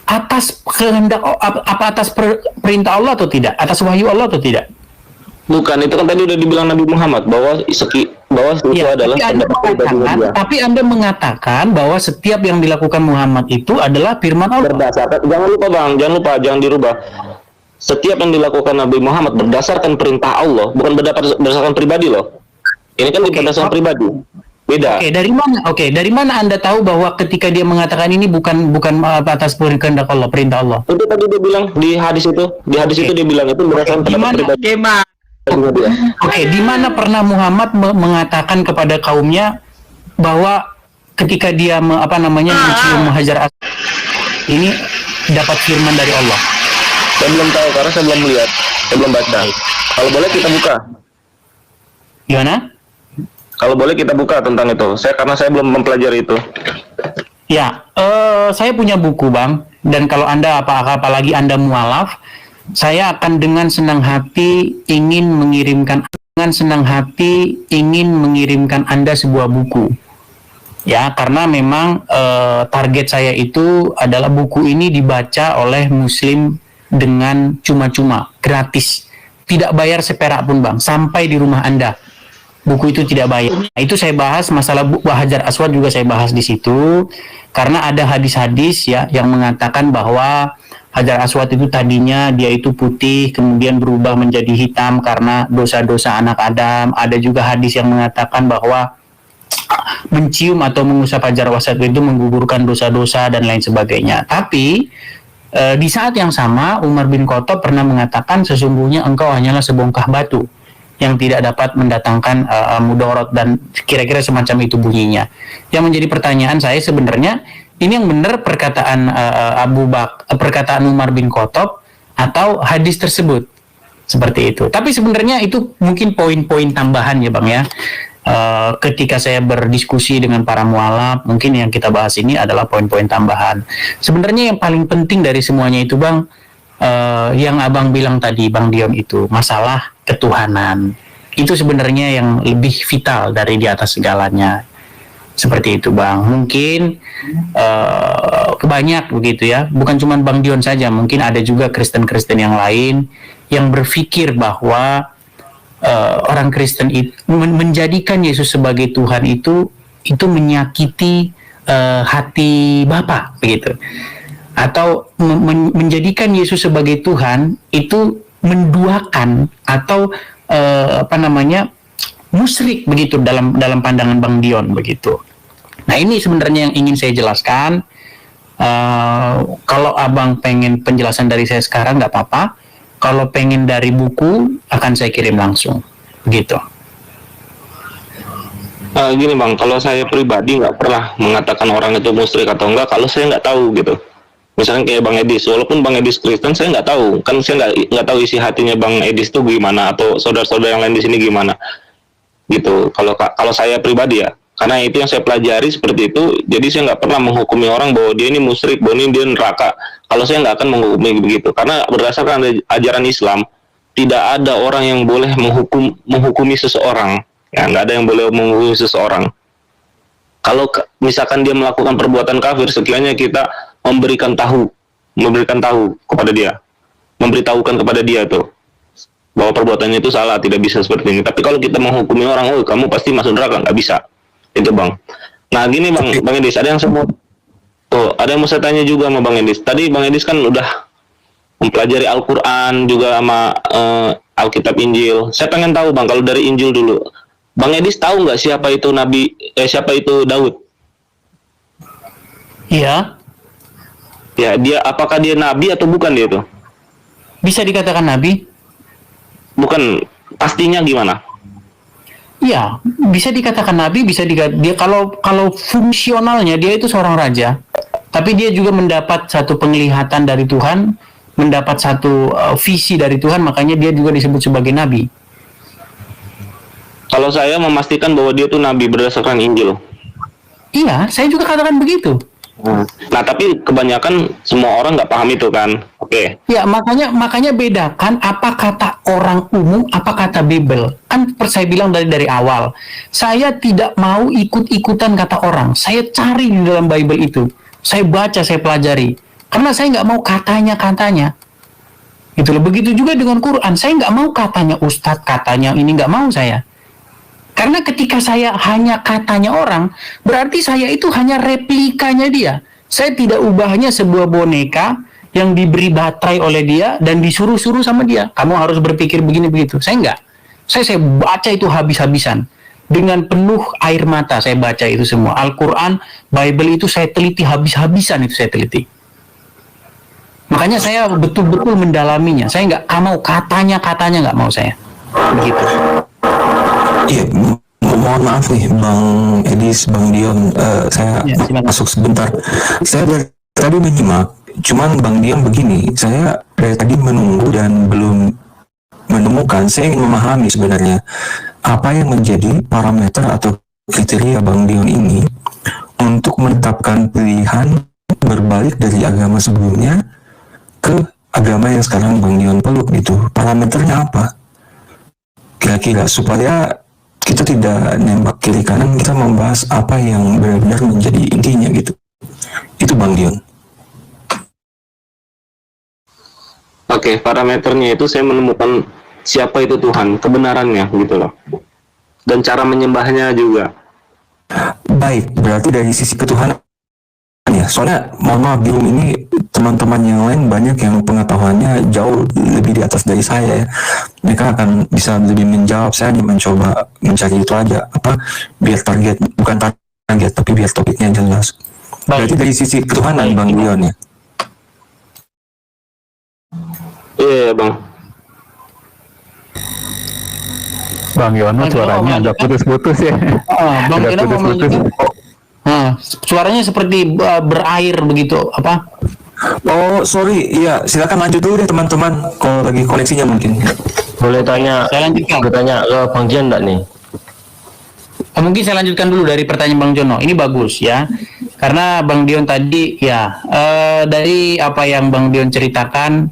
atas kehendak atas perintah Allah atau tidak? Atas wahyu Allah atau tidak? Bukan, itu kan tadi udah dibilang Nabi Muhammad bahwa itu adalah pendapat pribadi dia. Tapi Anda mengatakan bahwa setiap yang dilakukan Muhammad itu adalah firman Allah. Berdasarkan, jangan dirubah. Setiap yang dilakukan Nabi Muhammad berdasarkan perintah Allah, bukan berdasarkan pribadi loh. Ini kan berdasarkan pribadi. Beda. Dari mana Anda tahu bahwa ketika dia mengatakan ini bukan atas kehendak Allah, perintah Allah? Itu tadi dia bilang di hadis itu, itu dia bilang itu berdasarkan pendapat pribadi. Di mana pernah Muhammad mengatakan kepada kaumnya bahwa ketika dia mencium Hajar Aswad ini dapat firman dari Allah? Saya belum tahu karena saya belum melihat, saya belum baca. Kalau boleh kita buka. Gimana? Kalau boleh kita buka tentang itu. Karena saya belum mempelajari itu. Ya, saya punya buku Bang. Dan kalau Anda apalagi Anda mualaf, saya akan dengan senang hati ingin mengirimkan Anda sebuah buku. Ya, karena memang target saya itu adalah buku ini dibaca oleh Muslim dengan cuma-cuma, gratis. Tidak bayar seperak pun Bang, sampai di rumah Anda. Buku itu tidak bayar. Nah, itu saya bahas masalah Hajar Aswad juga saya bahas di situ karena ada hadis-hadis ya yang mengatakan bahwa Hajar Aswad itu tadinya dia itu putih kemudian berubah menjadi hitam karena dosa-dosa anak Adam. Ada juga hadis yang mengatakan bahwa mencium atau mengusap Hajar Aswad itu menggugurkan dosa-dosa dan lain sebagainya. Tapi di saat yang sama Umar bin Khattab pernah mengatakan sesungguhnya engkau hanyalah sebongkah batu yang tidak dapat mendatangkan mudarat dan kira-kira semacam itu bunyinya. Yang menjadi pertanyaan saya sebenarnya ini yang benar perkataan perkataan Umar bin Khattab atau hadis tersebut. Seperti itu. Tapi sebenarnya itu mungkin poin-poin tambahan ya Bang ya. Ketika saya berdiskusi dengan para mualaf, mungkin yang kita bahas ini adalah poin-poin tambahan. Sebenarnya yang paling penting dari semuanya itu Bang, yang Abang bilang tadi Bang Dion, itu masalah ketuhanan. Itu sebenarnya yang lebih vital dari di atas segalanya. Seperti itu Bang. Mungkin banyak begitu ya. Bukan cuma Bang Dion saja, mungkin ada juga Kristen-Kristen yang lain yang berpikir bahwa orang Kristen itu menjadikan Yesus sebagai Tuhan itu menyakiti hati Bapa begitu. Atau menjadikan Yesus sebagai Tuhan itu menduakan atau musyrik begitu dalam pandangan Bang Dion begitu. Nah, ini sebenarnya yang ingin saya jelaskan. Kalau Abang pengen penjelasan dari saya sekarang nggak apa-apa. Kalau pengen dari buku akan saya kirim langsung begitu. Gini Bang, kalau saya pribadi nggak pernah mengatakan orang itu musyrik atau enggak kalau saya nggak tahu gitu. Misalnya kayak Bang Edis, walaupun Bang Edis Kristen, saya nggak tahu, kan saya nggak tahu isi hatinya Bang Edis itu gimana, atau saudara-saudara yang lain di sini gimana, gitu. Kalau saya pribadi ya, karena itu yang saya pelajari seperti itu, jadi saya nggak pernah menghukumi orang bahwa dia ini musyrik, bahwa ini dia neraka. Kalau saya nggak akan menghukumi begitu, karena berdasarkan ajaran Islam, tidak ada orang yang boleh menghukumi seseorang, ya nggak ada yang boleh menghukumi seseorang. Kalau misalkan dia melakukan perbuatan kafir, sekiranya kita memberikan tahu kepada dia, memberitahukan kepada dia tuh bahwa perbuatannya itu salah, tidak bisa seperti ini. Tapi kalau kita menghukumi orang, oh kamu pasti masuk neraka, nggak bisa. Itu Bang. Nah gini Bang Edis, ada yang mau saya tanya juga sama Bang Edis. Tadi Bang Edis kan udah mempelajari Al-Quran juga sama Alkitab Injil. Saya pengen tahu Bang, kalau dari Injil dulu, Bang Edis tahu nggak siapa itu siapa itu Daud? Iya. Ya, apakah dia nabi atau bukan dia itu? Bisa dikatakan nabi? Bukan, pastinya gimana? Iya, bisa dikatakan nabi, dia kalau fungsionalnya dia itu seorang raja, tapi dia juga mendapat satu penglihatan dari Tuhan, mendapat satu visi dari Tuhan, makanya dia juga disebut sebagai nabi. Kalau saya memastikan bahwa dia itu nabi berdasarkan Injil. Iya, saya juga katakan begitu. Nah, tapi kebanyakan semua orang nggak paham itu kan. Oke. Ya, makanya bedakan apa kata orang umum, apa kata Bible. Kan saya bilang dari awal, saya tidak mau ikut-ikutan kata orang. Saya cari di dalam Bible itu. Saya baca, saya pelajari. Karena saya nggak mau katanya. Gitu loh. Begitu juga dengan Quran. Saya nggak mau katanya Ustadz, katanya ini, nggak mau saya. Karena ketika saya hanya katanya orang, berarti saya itu hanya replikanya dia. Saya tidak ubahnya sebuah boneka yang diberi baterai oleh dia dan disuruh-suruh sama dia. Kamu harus berpikir begini begitu. Saya enggak. Saya baca itu habis-habisan. Dengan penuh air mata saya baca itu semua. Al-Quran, Bible itu saya teliti habis-habisan, itu saya teliti. Makanya saya betul-betul mendalaminya. Saya nggak mau katanya nggak mau saya. Begitu. Iya, mohon maaf nih Bang Edis, Bang Dion, saya masuk sebentar. Saya dari tadi menyimak, cuman Bang Dion begini, saya dari tadi menunggu dan belum menemukan. Saya ingin memahami sebenarnya apa yang menjadi parameter atau kriteria Bang Dion ini untuk menetapkan pilihan berbalik dari agama sebelumnya ke agama yang sekarang Bang Dion peluk gitu. Parameternya apa? Kira-kira supaya kita tidak nembak kiri kanan, kita membahas apa yang benar-benar menjadi intinya gitu. Itu Bang Dion. Oke, parameternya itu saya menemukan siapa itu Tuhan, kebenarannya gitu loh. Dan cara menyembahnya juga. Baik, berarti dari sisi ketuhanan ya. Soalnya mohon maaf, Bium ini teman-teman yang lain banyak yang pengetahuannya jauh lebih di atas dari saya ya. Mereka akan bisa lebih menjawab. Saya hanya mencoba mencari itu aja, biar bukan target, tapi biar topiknya jelas. Berarti dari sisi ketuhanan Bang Dion ya. Iya Bang. Bang Yono suaranya agak putus-putus ya. Bang Yono mau melanjutkan. Suaranya seperti berair begitu, apa? Oh, sorry. Iya, silakan lanjut dulu deh teman-teman. Kalau lagi koneksinya mungkin. Boleh tanya, Saya lanjutkan. boleh tanya ke Bang Jian enggak nih? Mungkin saya lanjutkan dulu dari pertanyaan Bang Jono. Ini bagus ya, karena Bang Dion tadi ya dari apa yang Bang Dion ceritakan,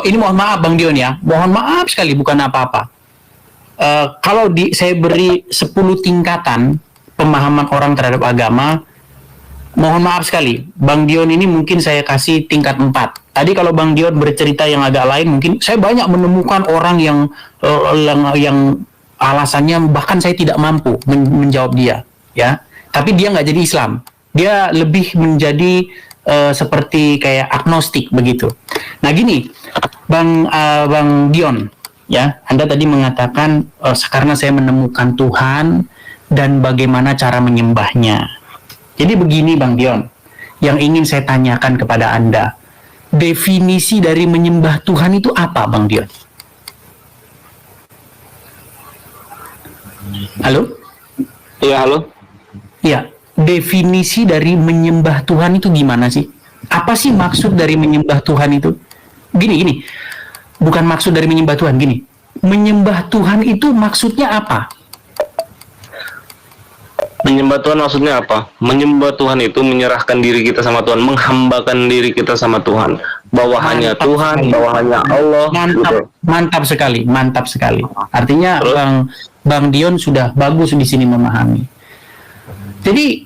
ini mohon maaf Bang Dion ya, mohon maaf sekali bukan apa-apa. Kalau saya beri 10 tingkatan pemahaman orang terhadap agama, mohon maaf sekali, Bang Dion ini mungkin saya kasih tingkat 4. Tadi kalau Bang Dion bercerita yang agak lain, mungkin saya banyak menemukan orang yang alasannya bahkan saya tidak mampu menjawab dia, ya. Tapi dia nggak jadi Islam, dia lebih menjadi seperti kayak agnostik begitu. Nah gini, Bang Dion, ya, Anda tadi mengatakan karena saya menemukan Tuhan dan bagaimana cara menyembahnya. Jadi begini Bang Dion, yang ingin saya tanyakan kepada Anda, definisi dari menyembah Tuhan itu apa Bang Dion? Halo? Iya, halo. Ya, definisi dari menyembah Tuhan itu gimana sih? Apa sih maksud dari menyembah Tuhan itu? Gini. Bukan maksud dari menyembah Tuhan, gini. Menyembah Tuhan itu maksudnya apa? Menyembah Tuhan maksudnya apa? Menyembah Tuhan itu menyerahkan diri kita sama Tuhan, menghambakan diri kita sama Tuhan. Bahwa hanya Tuhan, bahwa hanya Allah. Mantap sekali. Artinya Terus? Bang Dion sudah bagus di sini memahami. Jadi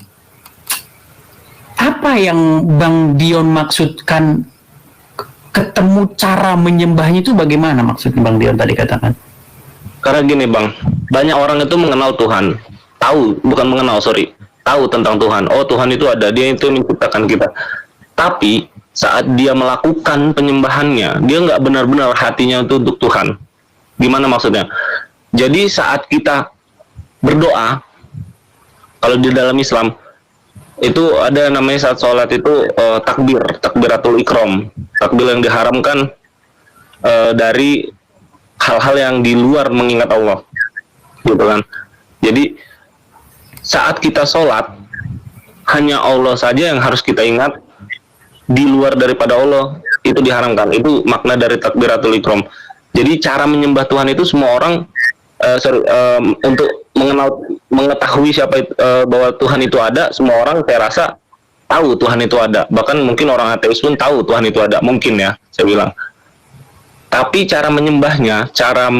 apa yang Bang Dion maksudkan ketemu cara menyembahnya itu bagaimana maksudnya Bang Dion tadi katakan? Karena gini Bang, banyak orang itu mengenal Tuhan, tahu tentang Tuhan. Oh Tuhan itu ada, dia itu menciptakan kita. Tapi saat dia melakukan penyembahannya, dia nggak benar-benar hatinya itu untuk Tuhan. Gimana maksudnya? Jadi saat kita berdoa, kalau di dalam Islam itu ada namanya saat sholat itu takbiratul ikram, takbir yang diharamkan dari hal-hal yang di luar mengingat Allah, gitu kan. Jadi saat kita sholat hanya Allah saja yang harus kita ingat, di luar daripada Allah itu diharamkan. Itu makna dari takbiratul ikram. Jadi cara menyembah Tuhan itu semua orang untuk mengetahui bahwa Tuhan itu ada, semua orang saya rasa tahu Tuhan itu ada. Bahkan mungkin orang ateis pun tahu Tuhan itu ada, mungkin ya saya bilang. Tapi cara menyembahnya, cara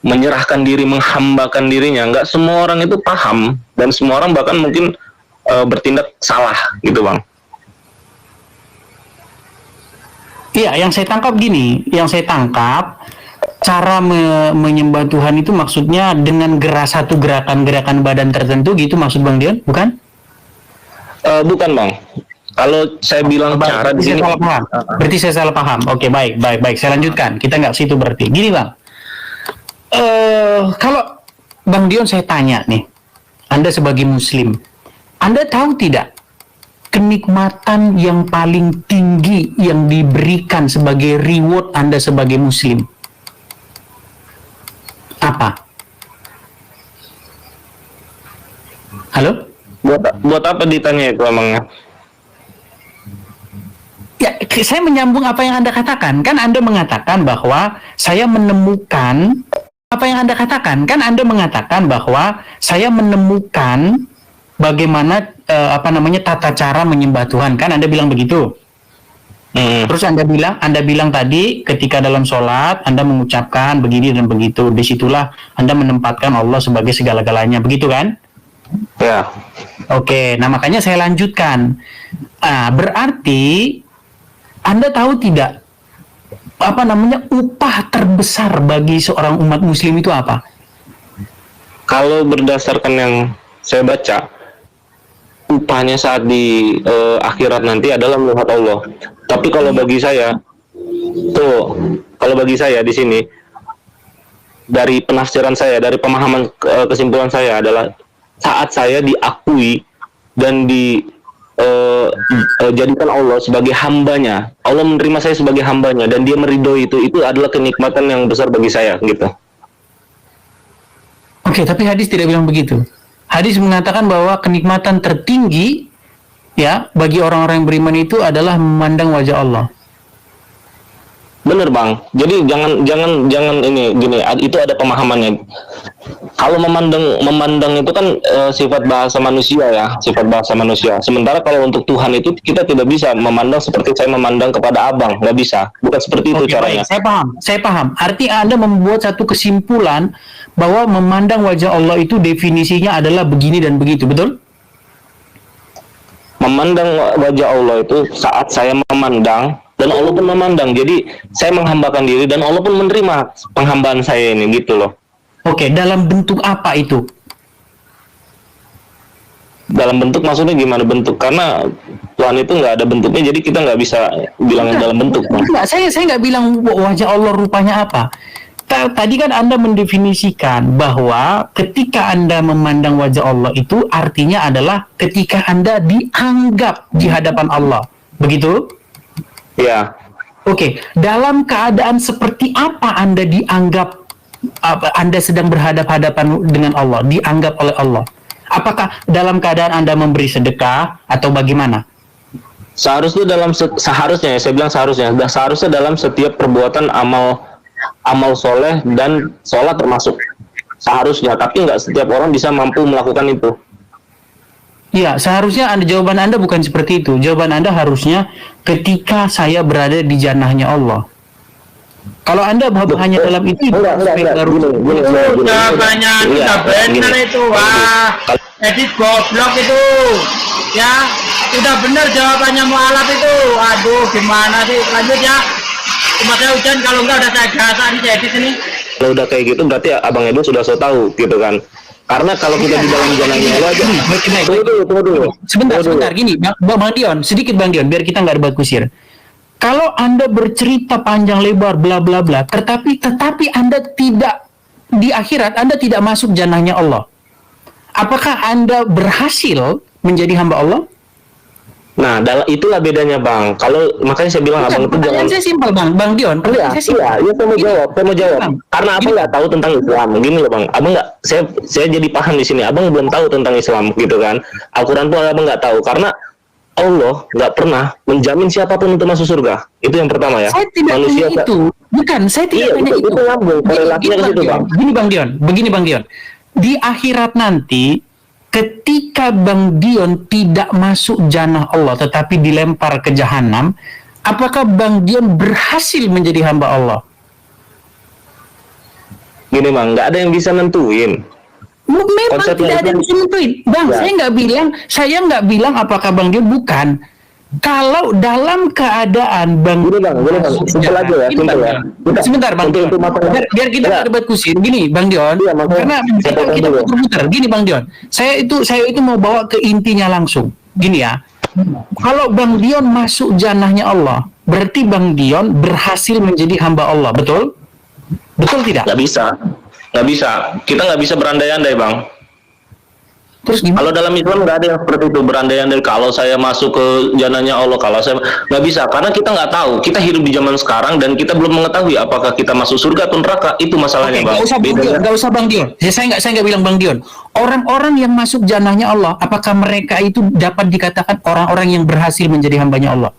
menyerahkan diri, menghambakan dirinya, nggak semua orang itu paham, dan semua orang bahkan mungkin bertindak salah gitu Bang. Iya, yang saya tangkap cara menyembah Tuhan itu maksudnya dengan satu gerakan badan tertentu gitu maksud Bang Dion, bukan? Bukan Bang. Kalau saya bilang cara di sini, berarti saya salah paham. Oke, baik. Saya lanjutkan. Kita nggak situ berarti. Gini Bang, kalau Bang Dion saya tanya nih, Anda sebagai Muslim, Anda tahu tidak kenikmatan yang paling tinggi yang diberikan sebagai reward Anda sebagai Muslim? Apa? Halo? buat apa ditanya itu emangnya? Ya, saya menyambung apa yang Anda katakan. Kan Anda mengatakan bahwa saya menemukan apa yang Anda katakan. Kan Anda mengatakan bahwa saya menemukan bagaimana tata cara menyembah Tuhan. Kan Anda bilang begitu. Terus Anda bilang tadi ketika dalam sholat Anda mengucapkan begini dan begitu. Disitulah Anda menempatkan Allah sebagai segala-galanya. Begitu kan? Ya. Oke, nah makanya saya lanjutkan. Berarti Anda tahu tidak upah terbesar bagi seorang umat Muslim itu apa? Kalau berdasarkan yang saya baca, upahnya saat di akhirat nanti adalah melihat Allah. Tapi kalau bagi saya di sini, dari penafsiran saya, dari pemahaman kesimpulan saya adalah saat saya diakui dan jadikan Allah sebagai hambanya, Allah menerima saya sebagai hambanya dan dia meridhoi itu adalah kenikmatan yang besar bagi saya gitu. Oke, tapi hadis tidak bilang begitu. Hadis mengatakan bahwa kenikmatan tertinggi ya bagi orang-orang yang beriman itu adalah memandang wajah Allah. Bener bang, jadi jangan ini gini, itu ada pemahamannya. Kalau memandang itu kan sifat bahasa manusia ya, sifat bahasa manusia. Sementara kalau untuk Tuhan itu kita tidak bisa memandang seperti saya memandang kepada abang, nggak bisa, bukan seperti itu caranya. Baik. Saya paham. Arti Anda membuat satu kesimpulan bahwa memandang wajah Allah itu definisinya adalah begini dan begitu, betul? Memandang wajah Allah itu saat saya memandang dan Allah pun memandang. Jadi saya menghambakan diri dan Allah pun menerima penghambaan saya ini gitu loh. Oke, dalam bentuk apa itu? Dalam bentuk maksudnya gimana bentuk? Karena Tuhan itu nggak ada bentuknya, jadi kita nggak bisa bilang dalam bentuk. Enggak, saya nggak bilang wajah Allah rupanya apa. Tadi kan Anda mendefinisikan bahwa ketika Anda memandang wajah Allah itu artinya adalah ketika Anda dianggap di hadapan Allah. Begitu? Ya. Oke, dalam keadaan seperti apa Anda dianggap, Anda sedang berhadapan-hadapan dengan Allah, dianggap oleh Allah? Apakah dalam keadaan Anda memberi sedekah atau bagaimana? Seharusnya seharusnya ya, saya bilang seharusnya dalam setiap perbuatan amal soleh dan sholat termasuk seharusnya, tapi nggak setiap orang bisa mampu melakukan itu. Iya, seharusnya jawaban Anda bukan seperti itu. Jawaban Anda harusnya ketika saya berada di janahnya Allah. Kalau Anda hanya dalam itu jawabannya tidak benar itu. Wah, edit goblok itu. Ya, udah benar jawabannya mualaf itu. Aduh, gimana sih? Lanjut ya. Cuma saya hujan, kalau enggak udah saya gasak nih edit ini. Kalau udah kayak gitu berarti Abang Edo sudah so tahu gitu kan. Karena kalau kita di dalam janahnya Allah aja. Tunggu dulu. Sebentar, gini, Bang Dion, sedikit Bang Dion, biar kita nggak debat kusir. Kalau Anda bercerita panjang lebar, bla bla bla, tetapi Anda tidak di akhirat, Anda tidak masuk janahnya Allah. Apakah Anda berhasil menjadi hamba Allah? Nah, itulah bedanya Bang. Kalau makanya saya bilang Abang itu jangan. Saya simpel Bang Dion. Iya, saya mau jawab. Karena Abang nggak tahu tentang Islam. Gini loh Bang, Abang nggak, saya jadi paham di sini. Abang belum tahu tentang Islam gitu kan. Al-Quran pun Abang nggak tahu karena Allah nggak pernah menjamin siapapun untuk masuk surga. Itu yang pertama ya. Saya tidak tanya itu. Bukan, saya tidak tanya itu. Itu nyambung korelasinya ke situ Bang. Begini Bang Dion. Di akhirat nanti ketika Bang Dion tidak masuk janah Allah tetapi dilempar ke jahanam, apakah Bang Dion berhasil menjadi hamba Allah? Gini Bang, nggak ada yang bisa nentuin. Memang tidak ada yang bisa nentuin. Bang, ya. Saya nggak bilang apakah Bang Dion bukan. Kalau dalam keadaan Bang, simpel aja ya, simpel ya. Sebentar Bang Dion, biar kita debat kusir. Gini Bang Dion, karena kita putar-putar. Gini Bang Dion, saya itu mau bawa ke intinya langsung. Gini ya, kalau Bang Dion masuk janahnya Allah, berarti Bang Dion berhasil menjadi hamba Allah, betul? Betul tidak? Nggak bisa. Kita nggak bisa berandai-andai Bang. Terus gimana? Kalau dalam Islam nggak ada yang seperti itu, berandai-andai kalau saya masuk ke janahnya Allah, kalau saya nggak bisa, karena kita nggak tahu, kita hidup di zaman sekarang dan kita belum mengetahui apakah kita masuk surga atau neraka, itu masalahnya Bang. Nggak usah Bang Dion. Saya nggak bilang Bang Dion. Orang-orang yang masuk janahnya Allah, apakah mereka itu dapat dikatakan orang-orang yang berhasil menjadi hambanya Allah?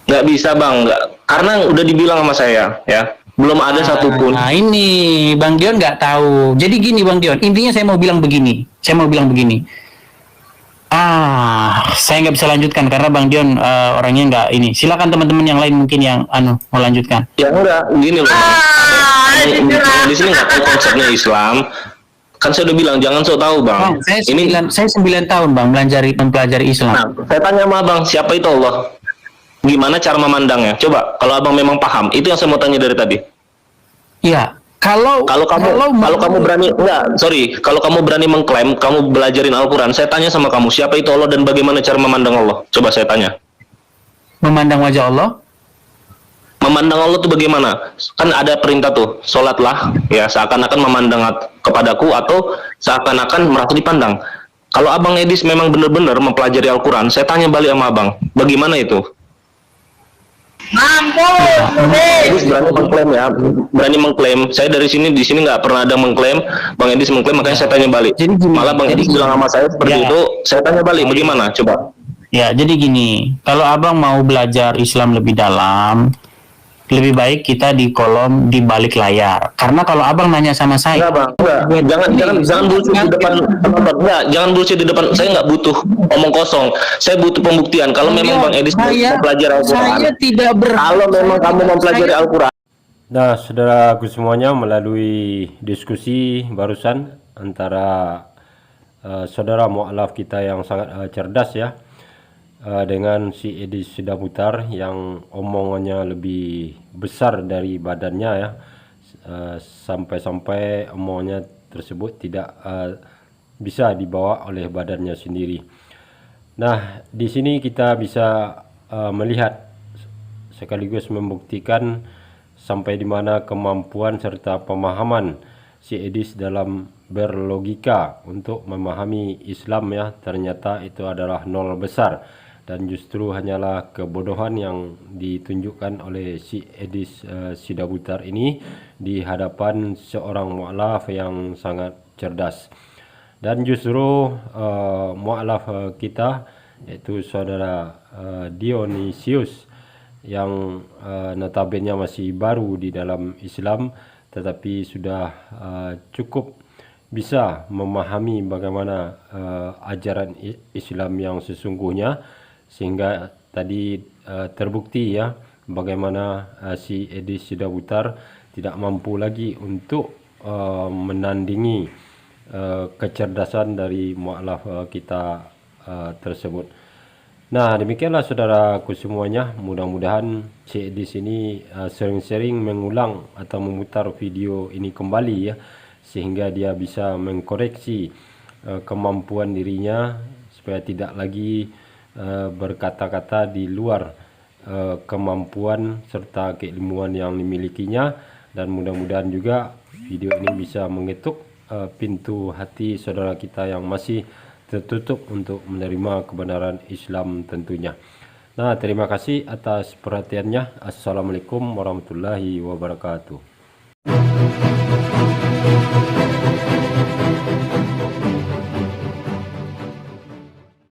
Nggak bisa Bang, karena udah dibilang sama saya, ya. Belum ada satupun. Nah ini Bang Dion nggak tahu. Jadi gini Bang Dion, intinya saya mau bilang begini. Saya nggak bisa lanjutkan karena Bang Dion orangnya nggak ini. Silakan teman-teman yang lain mungkin yang mau lanjutkan. Ya enggak, gini loh. Di sini nggak tahu konsepnya Islam. Kan saya udah bilang jangan so tahu Bang. Saya 9 tahun Bang mempelajari Islam. Nah, saya tanya sama Abang, siapa itu Allah? Gimana cara memandangnya? Coba, kalau Abang memang paham, itu yang saya mau tanya dari tadi. Iya, kalau kamu berani, kalau kamu berani mengklaim kamu belajarin Al-Quran, saya tanya sama kamu, siapa itu Allah dan bagaimana cara memandang Allah? Coba saya tanya. Memandang wajah Allah? Memandang Allah itu bagaimana? Kan ada perintah tuh, sholatlah, ya seakan-akan memandang kepadaku atau seakan-akan merasa dipandang. Kalau Abang Edis memang benar-benar mempelajari Al-Quran, saya tanya balik sama Abang, bagaimana itu? Mampus, Edis berani mengklaim ya, berani mengklaim. Saya dari sini di sini nggak pernah ada mengklaim. Bang Edis mengklaim, makanya saya tanya balik. Jadi gini, Malah Bang Edis bilang sama saya seperti Ya. itu, saya tanya balik, bagaimana? Coba. Ya, jadi gini, kalau abang mau belajar Islam lebih dalam, lebih baik kita di kolom di balik layar. Karena kalau abang nanya sama saya, Enggak bang, enggak. Jangan bullshit di depan penonton. Enggak, jangan bullshit di depan. Saya nggak butuh omong kosong. Saya butuh pembuktian. Kalau memang Bang Edis mau mempelajari Al-Quran, saya tidak kalau memang kamu mempelajari Al-Quran, Nah, saudaraku semuanya, melalui diskusi barusan antara saudara mualaf kita yang sangat cerdas ya, dengan si Edis Sidaputar yang omongannya lebih besar dari badannya ya, sampai-sampai omongannya tersebut tidak bisa dibawa oleh badannya sendiri. Nah, di sini kita bisa melihat sekaligus membuktikan sampai di mana kemampuan serta pemahaman si Edis dalam berlogika untuk memahami Islam ya, ternyata itu adalah nol besar, dan justru hanyalah kebodohan yang ditunjukkan oleh si Edis Sidaputar ini di hadapan seorang mualaf yang sangat cerdas. Dan justru mualaf kita, yaitu saudara Dionysius, yang notabene masih baru di dalam Islam, tetapi sudah cukup bisa memahami bagaimana ajaran Islam yang sesungguhnya, sehingga tadi terbukti ya bagaimana si Edis Sidaputar tidak mampu lagi untuk menandingi kecerdasan dari mualaf kita tersebut. Nah, demikianlah saudaraku semuanya, mudah-mudahan si Edis ini sering-sering mengulang atau memutar video ini kembali ya, sehingga dia bisa mengkoreksi kemampuan dirinya supaya tidak lagi berkata-kata di luar kemampuan serta keilmuan yang dimilikinya. Dan mudah-mudahan juga video ini bisa mengetuk pintu hati saudara kita yang masih tertutup untuk menerima kebenaran Islam tentunya. Nah, terima kasih atas perhatiannya. Assalamualaikum warahmatullahi wabarakatuh.